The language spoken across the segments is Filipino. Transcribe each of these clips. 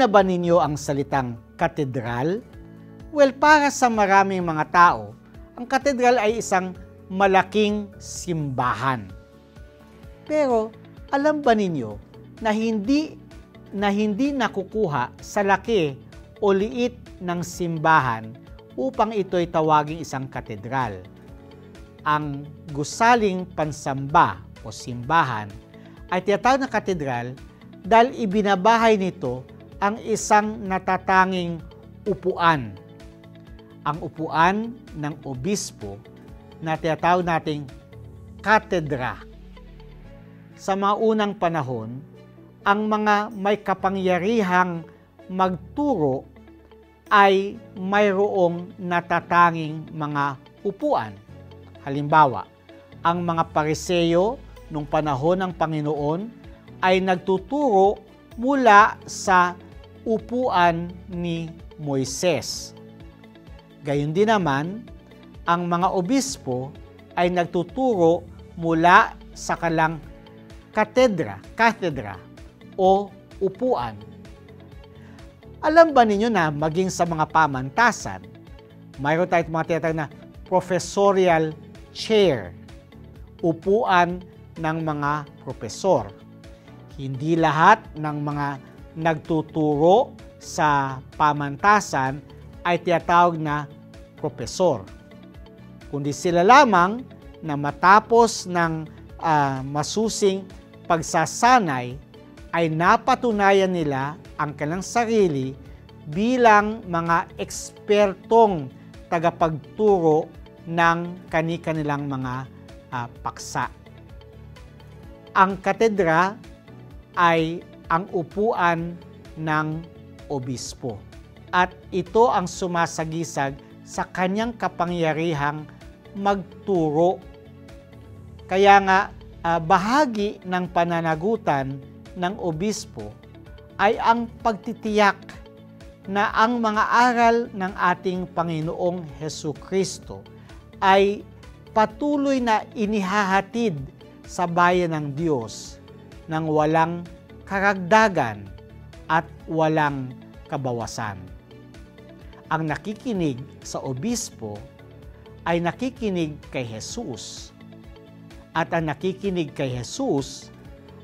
na ba ninyo ang salitang katedral? Well, para sa maraming mga tao, ang katedral ay isang malaking simbahan. Pero alam ba ninyo na hindi nakukuha sa laki o liit ng simbahan upang ito'y tawaging isang katedral? Ang gusaling pansamba o simbahan ay tinatawag na katedral dahil ibinabahay nito ang isang natatanging upuan. Ang upuan ng obispo na tinatawag nating katedra. Sa mga unang panahon, ang mga may kapangyarihang magturo ay mayroong natatanging mga upuan. Halimbawa, ang mga Pariseyo nung panahon ng Panginoon ay nagtuturo mula sa upuan ni Moises. Gayon din naman, ang mga obispo ay nagtuturo mula sa kalang katedra o upuan. Alam ba ninyo na maging sa mga pamantasan, mayroon tayong mga tinatawag na professorial chair, upuan ng mga propesor. Hindi lahat ng mga nagtuturo sa pamantasan ay tinatawag na propesor, kundi sila lamang na matapos ng masusing pagsasanay ay napatunayan nila ang kanilang sarili bilang mga ekspertong tagapagturo ng kani-kanilang mga paksa. Ang katedra ay ang upuan ng obispo at ito ang sumasagisag sa kanyang kapangyarihang magturo. Kaya nga, bahagi ng pananagutan ng obispo ay ang pagtitiyak na ang mga aral ng ating Panginoong Hesukristo ay patuloy na inihahatid sa bayan ng Diyos ng walang karagdagan at walang kabawasan. Ang nakikinig sa obispo ay nakikinig kay Jesus, at ang nakikinig kay Jesus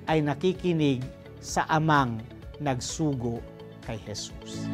ay nakikinig sa amang nagsugo kay Jesus.